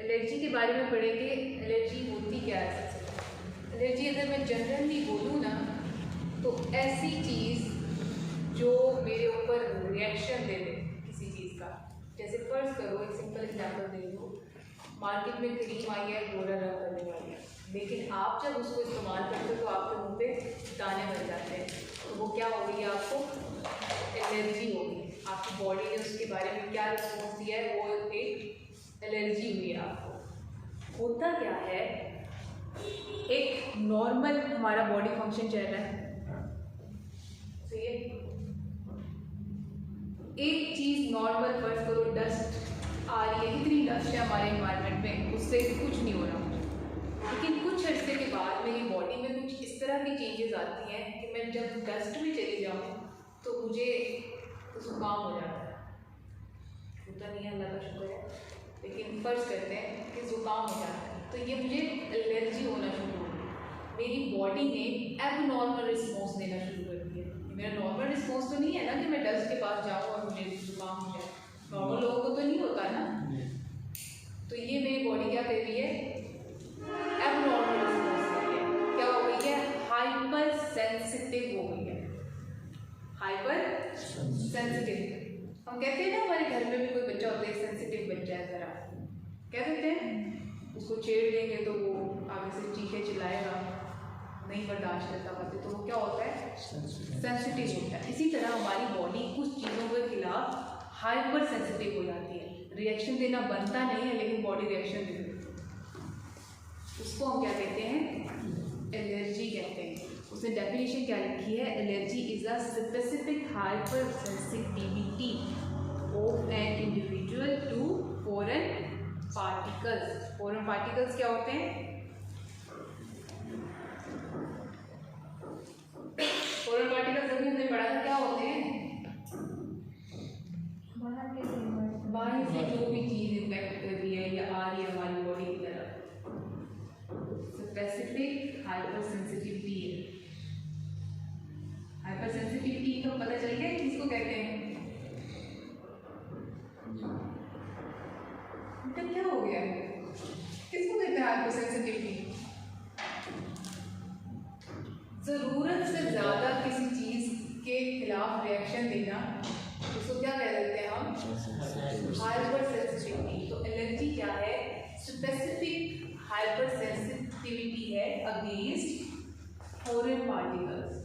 Allergy के बारे में पढ़ेंगे। एलर्जी होती क्या है? सबसे पहले एलर्जी अगर मैं जनरली बोलूँ ना तो ऐसी चीज़ जो मेरे ऊपर रिएक्शन दे दे किसी चीज़ का। जैसे फर्ज करो, एक सिंपल एग्जांपल दे दो, मार्केट में क्रीम आई है गोरा रंग करने वाली है, लेकिन आप जब उसको इस्तेमाल करते हो तो आपके मुँह पे दाने बन जाते हैं, तो वो क्या हो गई? आपको एलर्जी होगी। आपकी बॉडी ने उसके बारे में क्या रिस्पॉन्स दिया है, वो एक एलर्जी हुई है आपको। होता क्या है, एक नॉर्मल हमारा बॉडी फंक्शन चल रहा है, सही है। एक चीज़ नॉर्मल, फर्ज करो डस्ट आ रही है, कितनी डस्ट है हमारे इन्वायरमेंट में, उससे कुछ नहीं हो रहा, लेकिन कुछ अर्से के बाद मेरी बॉडी में कुछ इस तरह की चेंजेस आती हैं कि मैं जब डस्ट में चली जाऊँ तो मुझे जुकाम हो जाता है। होता नहीं है, अल्लाह का शुक्र है, लेकिन फ़र्ज़ करते हैं कि ज़ुकाम हो जाता है, तो ये मुझे एलर्जी होना शुरू हो गई। मेरी बॉडी ने एबनॉर्मल रिस्पॉन्स देना शुरू कर दिया। मेरा नॉर्मल रिस्पॉन्स तो नहीं है ना कि मैं डस्ट के पास जाऊँ और मुझे ज़ुकाम हो जाए, नॉर्मल लोगों को तो नहीं होता ना। तो ये मेरी बॉडी क्या कर रही है? एबनॉर्मल रिस्पॉन्स कर रही है। क्या हो गई है? हाइपर सेंसिटिव हो गई है। Hyper sensitive. हम कहते हैं ना, हमारे घर में भी कोई बच्चा होता है सेंसिटिव बच्चा है, ज़रा कह देते हैं, उसको छेड़ देंगे तो वो आगे से चीखे चिल्लाएगा, नहीं बर्दाश्त करता बातें, तो वो क्या होता है? सेंसिटिव होता है। इसी तरह हमारी बॉडी कुछ चीज़ों के खिलाफ हाइपर सेंसिटिव हो जाती है। रिएक्शन देना बनता नहीं है, लेकिन बॉडी रिएक्शन देती है। उसको हम क्या कहते हैं? एलर्जी कहते हैं। उसने डेफिनेशन क्या लिखी है? Allergy is a specific hyper sensitivity of an individual to foreign particles. Foreign particles क्या होते हैं? फॉरेन पार्टिकल्स अभी हमने पढ़ा था, क्या होते हैं? बाहर से जो भी चीज़ इम्पैक्ट कर रही है या आ रही है हमारी बॉडी की तरफ, स्पेसिफिक हाइपर सेंसिटिविटी है। हाइपर सेंसिटिविटी तो पता चल गया किसको कहते हैं? तो क्या हो गया, किसको कहते हैं हाइपर सेंसिटिविटी? ज़रूरत से ज़्यादा किसी चीज़ के खिलाफ रिएक्शन देना, उसको क्या कह देते हैं हम? Hyper sensitivity. तो एलर्जी क्या है? स्पेसिफिक हाइपर सेंसिटिविटी है अगेंस्ट फॉरेन पार्टिकल्स।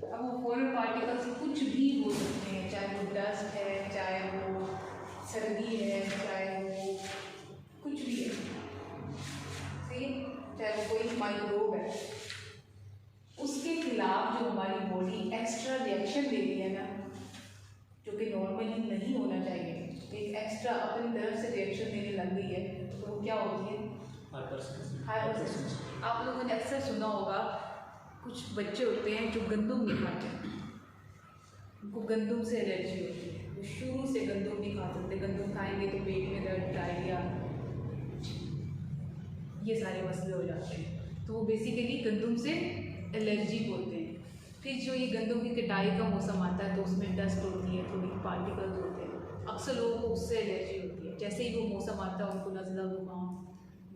अब वो फॉरेन पार्टिकल्स कुछ भी हो सकते हैं, चाहे वो डस्ट है, चाहे वो सर्दी है, चाहे वो कुछ भी है, सही, चाहे वो कोई माइक्रोब है, उसके खिलाफ जो हमारी बॉडी एक्स्ट्रा रिएक्शन दे रही है ना, जो कि नॉर्मली नहीं होना चाहिए, एक एक्स्ट्रा अपनी तरफ से रिएक्शन देने लग गई है, तो वो क्या होती है? Hyper sensitive. आप लोगों ने अक्सर सुना होगा, कुछ बच्चे होते हैं जो गंदम नहीं खाते, उनको गंदम से एलर्जी होती है, वो शुरू से गंदम नहीं खा सकते। गंदम खाएंगे तो पेट में दर्द, डायरिया, ये सारे मसले हो जाते हैं, तो वो बेसिकली गंदम से एलर्जी होते हैं। फिर जो ये गंदम की कटाई का मौसम आता है तो उसमें डस्ट होती है, थोड़ी पार्टिकल्स होते हैं, अक्सर लोगों को उससे एलर्जी होती है। जैसे ही वो मौसम आता है उनको नज़ला, जुकाम,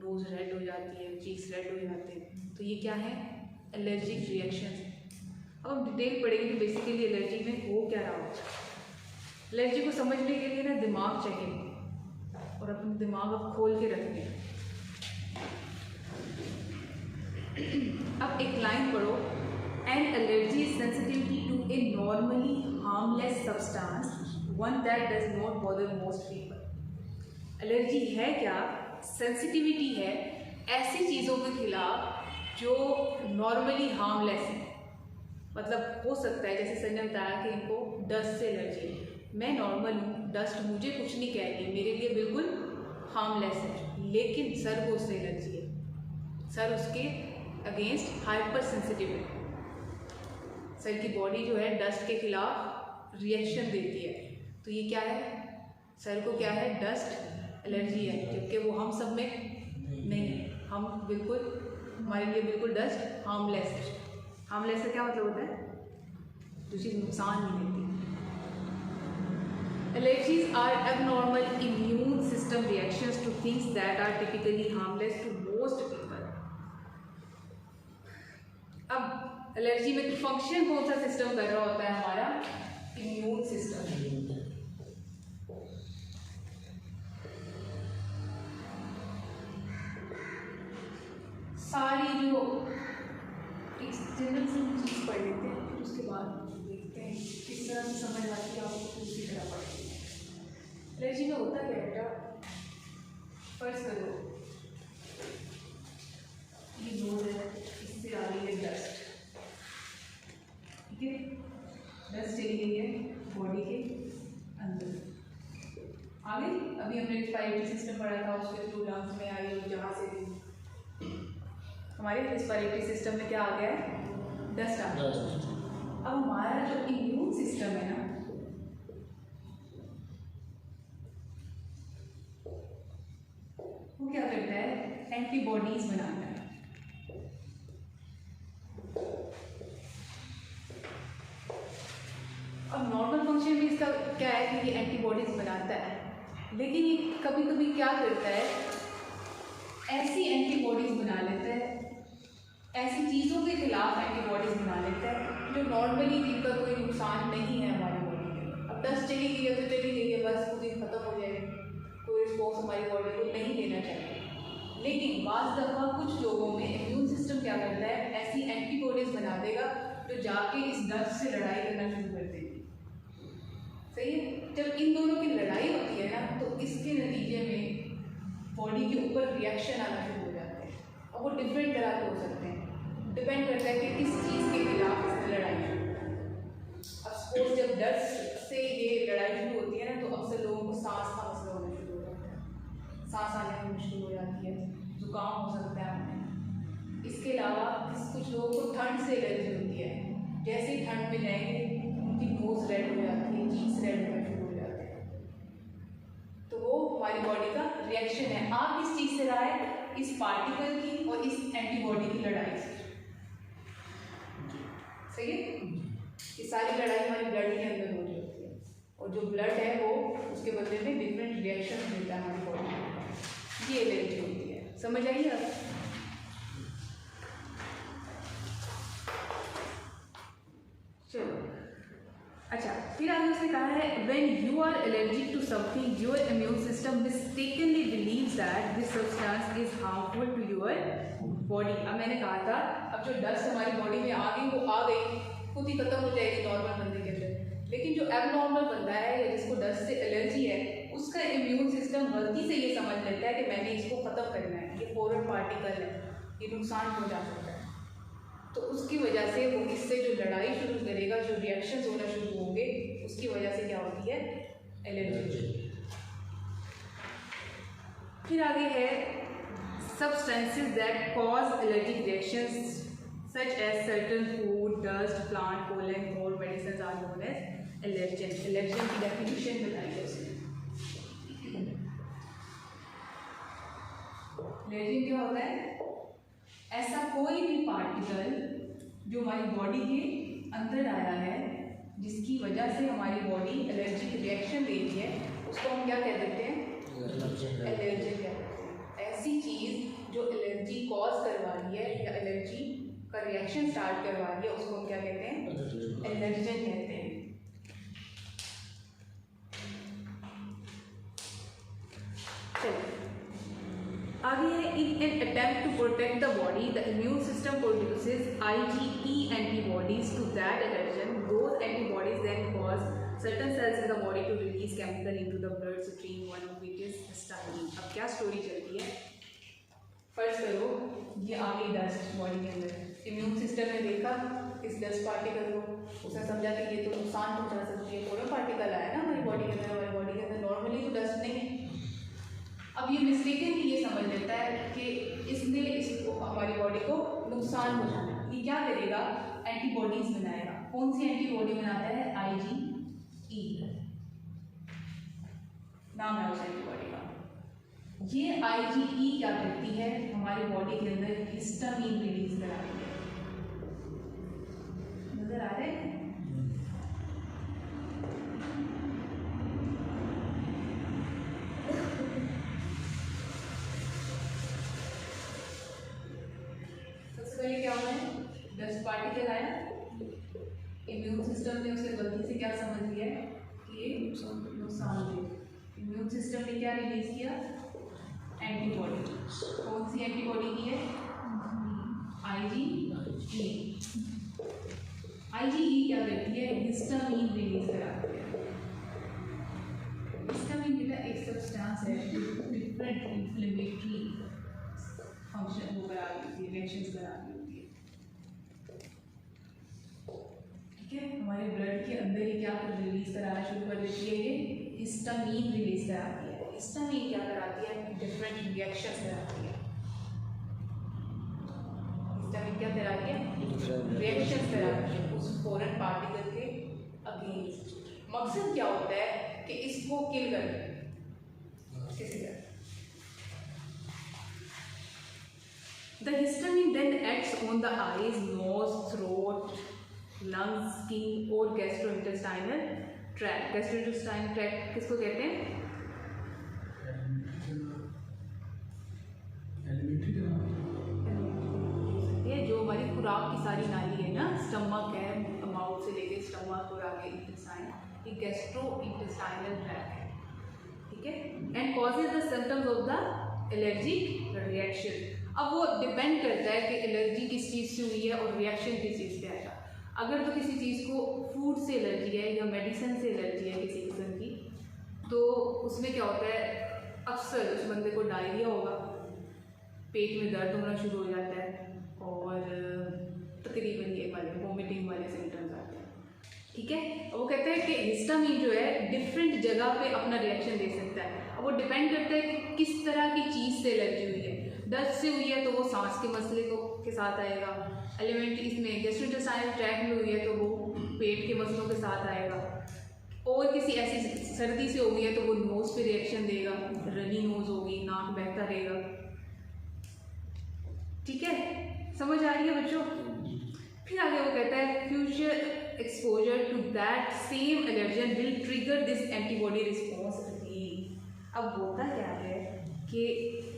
नोज़ रेड हो जाती है, चीक्स रेड हो जाते हैं, तो ये क्या है? Allergic reaction. अब हम डिटेल पढ़ेंगे कि बेसिकली एलर्जी में हो क्या रहा होता है। एलर्जी को समझने के लिए ना दिमाग चाहिए, और अपना दिमाग अब खोल के रखते हैं। अब एक लाइन पढ़ो, an allergy is sensitivity to a normally harmless substance, one that does not bother most people. Allergy है क्या? सेंसिटिविटी है ऐसी चीज़ों के खिलाफ जो नॉर्मली हार्मलेस है। मतलब हो सकता है, जैसे सर ने बताया कि इनको डस्ट से एलर्जी है, मैं नॉर्मल हूँ, डस्ट मुझे कुछ नहीं कह रही है, मेरे लिए बिल्कुल हार्मलेस है, लेकिन सर को उससे एलर्जी है, सर उसके अगेंस्ट हाइपर सेंसिटिव है। सर की बॉडी जो है डस्ट के खिलाफ रिएक्शन देती है, तो ये क्या है? सर को क्या है? डस्ट एलर्जी है, जबकि वो हम सब में नहीं है, हम बिल्कुल, हमारे लिए बिल्कुल डस्ट हार्मलेस है। हार्मलेस का क्या मतलब होता है? जो चीज़ नुकसान नहीं देती। Allergies are abnormal immune system reactions to things that are typically harmless to most people. अब एलर्जी में फंक्शन कौन सा सिस्टम कर रहा होता है? हमारा इम्यून सिस्टम। सारी जो एक जनरल चीज़ पढ़ लेते हैं, फिर उसके बाद देखते हैं किस तरह से समझ आती है आपको, दूसरी तरह पढ़ते हैं। एलर्जी में होता क्या बेटा? फर्स्ट करो, ये नोज है, इससे आ रही है डस्ट, ठीक है? डस्ट चली गई है बॉडी के अंदर, आ गई। अभी हमने रिस्पायरेटरी सिस्टम पढ़ा था, उसके थ्रू लंग्स में आई, और जहाँ से भी हमारे रिस्पायरेटरी सिस्टम में क्या आ गया है? डस्ट आ गया। अब हमारा जो इम्यून सिस्टम है ना, वो क्या करता है? एंटीबॉडीज बनाता है। अब नॉर्मल फंक्शन भी इसका क्या है कि ये एंटीबॉडीज बनाता है, लेकिन ये कभी कभी क्या करता है? ऐसी एंटीबॉडीज बना लेता है, ऐसी चीज़ों के खिलाफ एंटीबॉडीज बना लेता है जो नॉर्मली जिनका कोई नुकसान नहीं है हमारी बॉडी में। अब डस्ट चली गई है तो चली गई है, बस खुद ही खत्म हो जाएगी, कोई रिस्पॉन्स हमारी बॉडी को नहीं देना चाहिए। लेकिन बाज़ दफ़ा कुछ लोगों में इम्यून सिस्टम क्या करता है? ऐसी एंटीबॉडीज बना देगा जो जाके इस डस्ट से लड़ाई करना शुरू कर देगी। सही है? जब इन दोनों की लड़ाई होती है ना, तो इसके नतीजे में बॉडी के ऊपर रिएक्शन आना शुरू हो जाते हैं, और वो डिफरेंट तरह के हो सकते हैं, डिपेंड करता है कि किस चीज़ के खिलाफ इसने लड़ाई शुरू करना है। अब सपोज जब डस्ट से ये लड़ाई शुरू होती है ना, तो अक्सर लोगों को सांस का मसला होना शुरू हो जाता है, सांस आने में मुश्किल हो जाती है, जुकाम हो सकता है हमें। इसके अलावा कुछ लोगों को ठंड से एलर्जी होती है, जैसे ही ठंड में जाएंगे उनकी नोज रेड हो जाती है, चीक्स रेड होना शुरू हो जाते हैं, तो वो हमारी बॉडी का रिएक्शन है। आप किस चीज़ से रहा है? इस पार्टिकल की और इस एंटीबॉडी की लड़ाई से। सही है? ये सारी लड़ाई हमारी ब्लड के अंदर हो रही होती है, और जो ब्लड है वो उसके बदले में डिफरेंट रिएक्शन देता है हमारी बॉडी में। ये एलर्जी होती है। समझ आइए आप? चलो, अच्छा, फिर आगे उसने कहा है when you are allergic to something your immune system mistakenly believes that this substance is harmful to your body. अब मैंने कहा था, अब जो डस्ट हमारी बॉडी में आ गई, वो आ गई, खुद ही खत्म हो जाएगी नॉर्मल बंदे के अंदर। लेकिन जो एबनॉर्मल बंदा है या जिसको डस्ट से एलर्जी है, उसका इम्यून सिस्टम गलती से ये समझ लेता है कि मैंने इसको ख़त्म करना है, ये फॉरेन पार्टिकल है, ये नुकसान पहुँचा सकता है, तो उसकी वजह से वो इससे जो लड़ाई शुरू करेगा, जो रिएक्शंस होना शुरू होंगे, उसकी वजह से क्या होती है? एलर्जी। फिर आगे है substances that cause allergic reactions such as certain food, dust, plant, pollen, or medicines are known as allergen. Allergen की definition बताई है उसने। Allergen क्या होता है? ऐसा कोई भी पार्टिकल जो हमारी बॉडी के अंदर आया है, जिसकी वजह से हमारी बॉडी एलर्जिक रिएक्शन दे रही है, उसको हम क्या कह देते हैं? एलर्जन कहते हैं। ऐसी चीज़ जो एलर्जी कॉज करवा रही है या एलर्जी का रिएक्शन स्टार्ट करवा रही है, उसको हम क्या कहते हैं? एलर्जन कहते हैं। चलिए आगे है, in an attempt to protect the body, the immune system produces IgE antibodies to that allergen. Those antibodies then cause certain cells in the body to release chemical into the blood stream, one of which is histamine. अब क्या story चलती है? First करो, ये आ गई dust body के अंदर, immune system ने देखा इस डस्ट पार्टिकल को, उसने समझा कि ये तो नुकसान पहुंचा सकती है, फॉरेन पार्टिकल आया ना हमारी बॉडी के अंदर, हमारी बॉडी के अंदर नॉर्मली तो डस्ट नहीं है। अब ये मिस्टेकनली ये समझ लेता है कि इसने इसको हमारी बॉडी को नुकसान पहुंचाना है, ये क्या करेगा? एंटीबॉडीज बनाएगा। कौन सी एंटीबॉडी बनाता है? IgE नाम है उस एंटीबॉडी का। ये IgE क्या करती है? हमारी बॉडी के अंदर हिस्टामीन रिलीज कराती है। नजर आ रहे हैं? सबसे पहले क्या हुआ है, डस्ट पार्टिकल आया, इम्यून सिस्टम ने उसे गलती से क्या समझ लिया कि ये नुकसानदेह। इम्यून सिस्टम ने क्या रिलीज किया, एंटीबॉडी। कौन सी एंटीबॉडी की है, IgE। IgE क्या करती है, हिस्टामीन रिलीज कराती है। हिस्टामीन बेटा एक सब्सटेंस है जो डिफरेंट इन्फ्लेमेटरी फंक्शन वो करा रही होती है, रिएक्शंस करा रही होती है। ठीक है, हमारे ब्लड के अंदर ही क्या रिलीज कराना शुरू कर देती है, ये हिस्टामीन रिलीज कराती है। हिस्टामीन क्या कराती है, डिफरेंट रिएक्शंस कराती है। हिस्टामीन क्या कराती है, रिएक्शंस कराती है उस फॉरेन पार्टिकल के अगेंस्ट। मकसद क्या होता है कि इसको किल कर दे किसी तरह। The histamine then acts on the eyes, nose, throat, lungs, skin और gastrointestinal tract। gastrointestinal tract किसको कहते हैं, ये जो हमारी खुराक की सारी नाली है ना, स्टमक है, माउथ से लेके स्टमक और आगे इंटेस्टाइन, ये gastrointestinal tract है। ठीक है, and causes the symptoms of the allergic reaction. अब वो डिपेंड करता है कि एलर्जी किस चीज़ से हुई है और रिएक्शन किस चीज़ पे आएगा। अगर तो किसी चीज़ को फूड से एलर्जी है या मेडिसिन से एलर्जी है किसी किस्म की, तो उसमें क्या होता है, अक्सर उस बंदे को डायरिया होगा, पेट में दर्द होना शुरू हो जाता है और तकरीबन ये वाले वोमिटिंग वाले सिम्टम्स आते हैं। ठीक है, वो कहते हैं कि हिस्टामीन जो है डिफरेंट जगह पे अपना रिएक्शन दे सकता है। अब वो डिपेंड करता है कि किस तरह की चीज़ से एलर्जी हुई है। दस्त से हुई है तो वो सांस के मसले को के साथ आएगा। एलिमेंट इसमें गैस्ट्रोइंटेस्टाइनल ट्रैक्ट में हुई है तो वो पेट के मसलों के साथ आएगा। और किसी ऐसी सर्दी से हो गई है तो वो नोज़ पे रिएक्शन देगा, रनी नोज़ होगी, नाक बहता रहेगा। ठीक है, समझ आ रही है बच्चों? फिर आगे वो कहता है future exposure to that same allergen will trigger this antibody response again. अब होता क्या है कि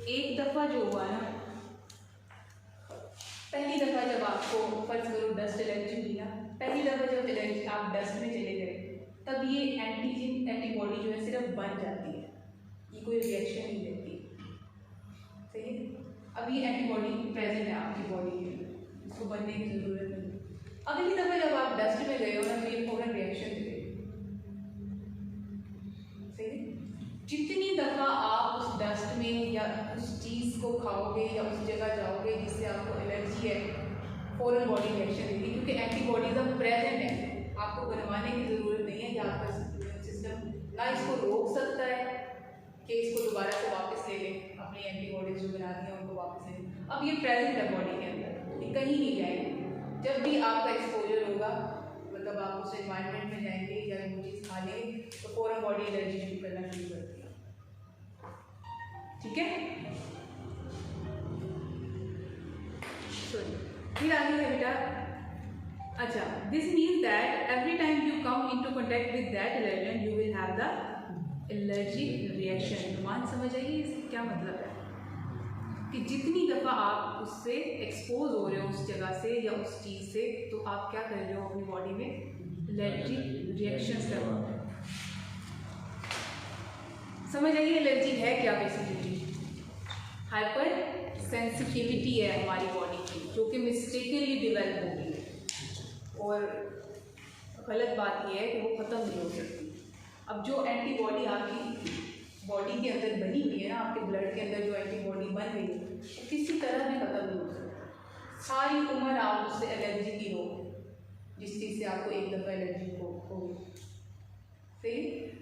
एक दफ़ा जो हुआ ना, पहली दफ़ा जब आपको फर्ज करो डस्ट एलर्जी हुई ना, पहली दफ़ा जब एलर्जी आप डस्ट में चले गए, तब ये एंटीबॉडी जो है सिर्फ बन जाती है, ये कोई रिएक्शन नहीं देती। सही है, अब ये एंटीबॉडी प्रेजेंट है आपकी बॉडी में, इसको बनने की ज़रूरत नहीं। अगली दफ़ा जब आप डस्ट में गए हो ना, तो ये फौरन रिएक्शन दे। सही है, जितनी दफ़ा आप उस डस्ट में या उस चीज़ को खाओगे या उस जगह जाओगे जिससे आपको एलर्जी है, फ़ौरन बॉडी रिएक्शन देगी, क्योंकि एंटीबॉडीज अब प्रेजेंट है, आपको बनवाने की ज़रूरत नहीं है। या आपका सिस्टम ना इसको रोक सकता है कि इसको दोबारा से वापस ले लें, अपनी एंटीबॉडीज जो बना दी हैं उनको वापस ले लें। अब ये प्रेजेंट है बॉडी के अंदर, ये कहीं नहीं जाएगी। जब भी आपका एक्सपोजर होगा, मतलब आप उस एनवायरनमेंट में जाएंगे या वो चीज़ खा लेंगे, तो फ़ौरन बॉडी एलर्जी शुरू करना शुरू करती है। ठीक है, फिर आगे है बेटा, अच्छा, this means that every time you come into contact with that allergen you will have the allergic reaction. मान समझ आइए इसका क्या मतलब है कि जितनी दफ़ा आप उससे एक्सपोज हो रहे हो उस जगह से या उस चीज़ से, तो आप क्या कर रहे हो अपनी बॉडी में एलर्जिक रिएक्शंस कर रहे हो। समझ आइए एलर्जी है क्या बेसिकली, हाइपर सेंसिटिविटी है हमारी बॉडी की, जो कि मिस्टेकनली डेवलप हो गई है। और गलत बात यह है कि वो ख़त्म नहीं हो सकती। अब जो एंटीबॉडी आपकी बॉडी के अंदर बनी हुई है ना, आपके ब्लड के अंदर जो एंटीबॉडी बन गई है, वो किसी तरह भी ख़त्म नहीं हो सकती। सारी उम्र आप उससे एलर्जी की हो, जिस चीज़ से आपको एक दफ़ा एलर्जी हो। फिर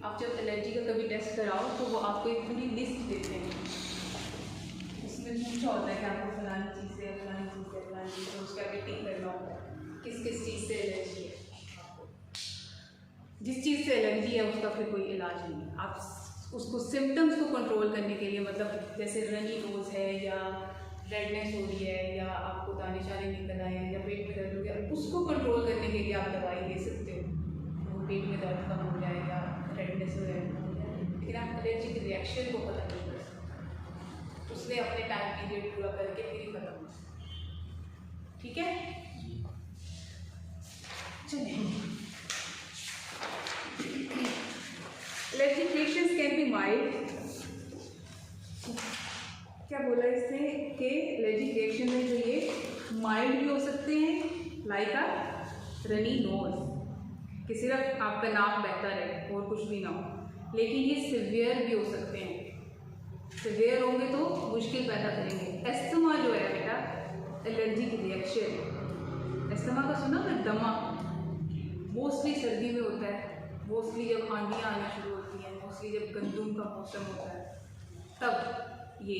आप जब एलर्जी का कभी टेस्ट कराओ तो वो आपको एक पूरी लिस्ट देते हैं, उसमें पूछा होता है कि आपको फलानी चीज़ से फलानी चीज़ से फलानी चीज़ से उसका भी टिक करना होता है किस किस चीज़ से एलर्जी है। जिस चीज़ से एलर्जी है उसका फिर कोई इलाज नहीं है। आप उसको सिम्टम्स को कंट्रोल करने के लिए, मतलब जैसे रनी नोज़ है या रेडनेस हो रही है या आपको दाने शाने निकल आए हैं या पेट में दर्द हो गया, उसको कंट्रोल करने के लिए आप दवाई ले सकते हो, वो पेट में दर्द कम हो जाए या रेडनेस हो जाए, लेकिन आप एलर्जिक रिएक्शन को ख़त्म नहीं कर सकते, उसने अपने टाइम पीरियड पूरा करके फिर ही ख़त्म हो सकता। ठीक है, चलिए। Allergic reactions can be mild. क्या बोला इसने कि एलर्जिक रिएक्शन में जो ये माइल्ड भी हो सकते हैं, लाइक अ रनी नोज, कि सिर्फ आपका नाक बहता रहे और कुछ भी ना हो, लेकिन ये सिवियर भी हो सकते हैं। सिवियर होंगे तो मुश्किल पैदा करेंगे। एस्थमा जो है बेटा, एलर्जिक रिएक्शन, एस्थमा का सुना है, दमा, मोस्टली सर्दी में होता है, मोस्टली जब आंधियाँ आना शुरू होती हैं, मोस्टली जब गंदुम का मौसम होता है, तब ये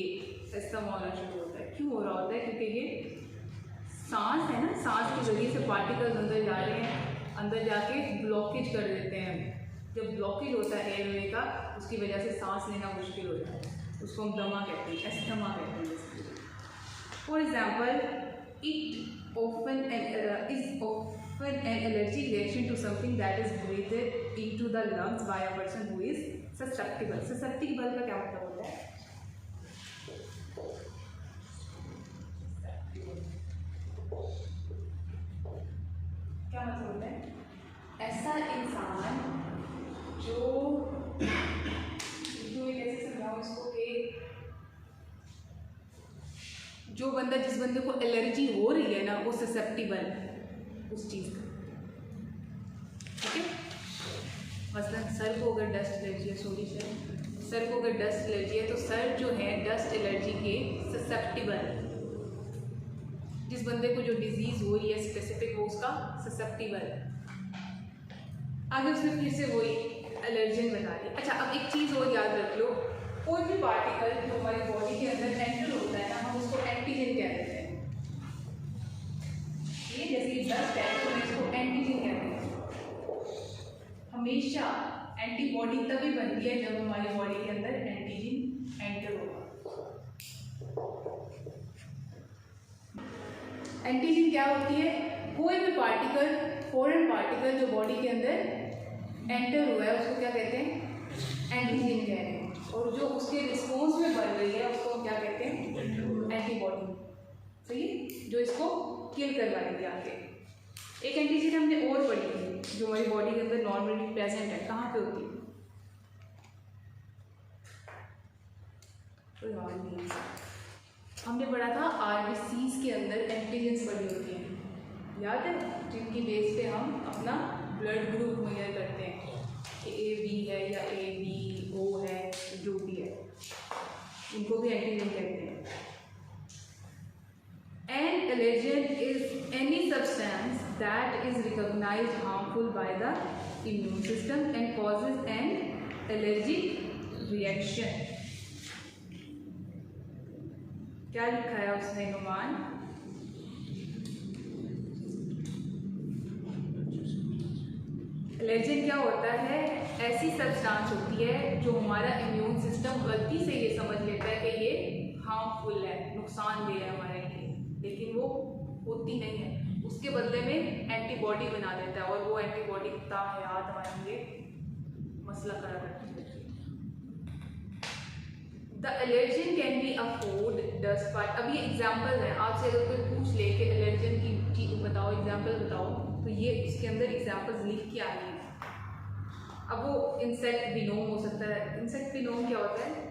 एस्थमा होना शुरू होता है। क्यों हो रहा होता है? क्योंकि ये सांस है ना, सांस के जरिए से पार्टिकल्स अंदर जा रहे हैं, अंदर जाके ब्लॉकेज कर देते हैं। जब ब्लॉकेज होता है एयरवे का, उसकी वजह से सांस लेना मुश्किल हो जाता है, उसको हम दमा कहते हैं, एस्थमा कहते हैं। For example, it often is often an allergy reaction to something that is breathed into the lungs by a person who is susceptible. Susceptible का क्या मतलब होता है? क्या मतलब होता है? ऐसा इंसान जो कैसे समझाऊं इसको, कि जो बंदा, जिस बंदे को एलर्जी हो रही है ना, वो ससेप्टिबल उस चीज़ का। ठीक है, मसलन सर को अगर डस्ट एलर्जी है, सर को अगर डस्ट एलर्जी है, तो सर जो है डस्ट एलर्जी के ससेप्टिबल, जिस बंदे को जो डिजीज़ हो रही है स्पेसिफिक, वो उसका ससेप्टिबल। आगे उसने फिर से वही एलर्जन बता दी। अच्छा, अब एक चीज़ और याद रख लो, कोई भी पार्टिकल जो हमारी बॉडी के अंदर एंटर होता है ना, हम उसको एंटीजन कह देते हैं। ये जैसे डस्ट है तो हम इसको एंटीजन कहते हैं। हमेशा एंटीबॉडी तभी बनती है जब हमारी बॉडी के अंदर एंटीजन एंटर होगा। एंटीजन क्या होती है? कोई भी पार्टिकल, फॉरेन पार्टिकल जो बॉडी के अंदर एंटर हुआ है, उसको क्या कहते हैं? एंटीजन कह रहे हैं। और जो उसके रिस्पॉन्स में बन रही है, उसको क्या कहते हैं? एंटीबॉडी। सही है, जो इसको किल करवाएगी आगे। एक एंटीजन हमने और पढ़ी थी, जो हमारी बॉडी के अंदर नॉर्मली प्रेजेंट है, कहाँ पे होती है? कोई याद नहीं है। हमने पढ़ा था आरबीसीज के अंदर एंटीजेंस पड़ी होती हैं, याद है? जिनकी बेस पे हम अपना ब्लड ग्रुप मेजर करते हैं कि ए बी है या ए बी ओ है, जो भी है, इनको भी एंटीजन कहते हैं। An allergen is any substance that is recognized harmful by the immune system and causes an allergic reaction. क्या लिखा है उसने नुमान? एलर्जन क्या होता है? ऐसी सब्सटेंस होती है जो हमारा इम्यून सिस्टम गलती से ये समझ लेता है कि ये हार्मफुल है, नुकसानदेह है हमारे लिए, लेकिन वो होती नहीं है। उसके बदले में एंटीबॉडी बना देता है, और वो एंटीबॉडी ताहयात हमारे लिए मसला खड़ा करती है। The allergen can be a food, dust part. अब ये एग्जाम्पल है, आपसे अगर कोई पूछ ले कि एलर्जन की चीज बताओ, एग्जाम्पल बताओ, तो ये इसके अंदर एग्जाम्पल्स लिख के आनी है। अब वो इंसेक्ट विनोम हो सकता है। इंसेक्ट विनोम क्या होता है?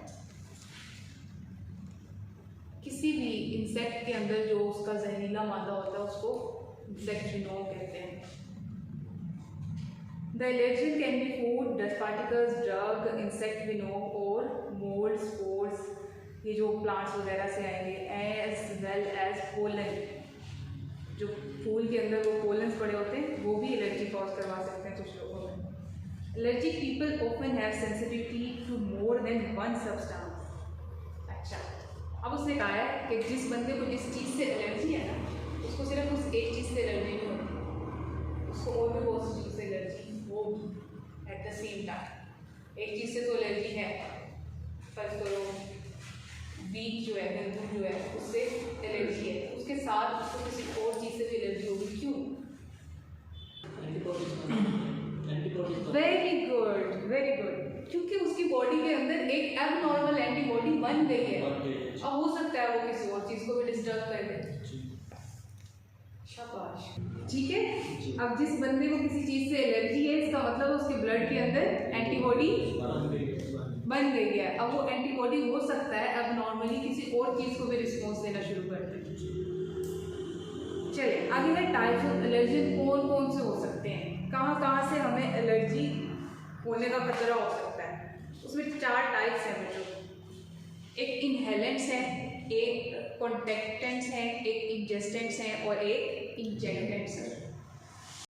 किसी भी इंसेक्ट के अंदर जो उसका जहरीला मादा होता है, उसको इंसेक्ट विनोम कहते हैं। The allergen can be food, dust particles, drug, insect venom और मोल्ड, स्पोर्स, ये जो प्लांट्स वगैरह से आएंगे, एज वेल एज पोलन। जो फूल के अंदर वो पोलन्स पड़े होते हैं, वो भी एलर्जी कॉज करवा सकते हैं कुछ लोगों में। Allergic people often have sensitivity to more than one substance. अच्छा, अब उसने कहा है कि जिस बंदे को जिस चीज़ से एलर्जी है ना, उसको सिर्फ उस एक चीज़ से एलर्जी नहीं होती, उसको और भी बहुत सी चीज़ से एलर्जी वो भी एट द सेम टाइम। एक चीज़ से तो एलर्जी है, फर्ज करो बीज जो है, गंदम जो है, उससे एलर्जी है, उसके साथ उसको किसी और चीज़ से भी एलर्जी होगी, क्यों? वेरी गुड, वेरी गुड, क्योंकि उसकी बॉडी के अंदर एक एबनॉर्मल एंटीबॉडी बन गई है। अब हो सकता है वो किसी और चीज़ को भी डिस्टर्ब कर दे। शाबाश, ठीक है। अब जिस बंदे को किसी चीज़ से एलर्जी है, इसका मतलब उसके ब्लड के अंदर एंटीबॉडी बन गई है। अब वो एंटीबॉडी हो सकता है अब नॉर्मली किसी और चीज़ को भी रिस्पॉन्स देना शुरू कर दे। चलिए आगे है टाइप्स ऑफ एलर्जी कौन कौन से हो सकते हैं, कहाँ कहाँ से हमें एलर्जी होने का खतरा हो सकता है। उसमें 4 टाइप्स हैं बच्चों, एक इनहेलेंट्स है, एक कॉन्टेक्टेंट्स हैं, एक इंजेस्टेंट्स हैं और एक इंजेक्टेंट्स है।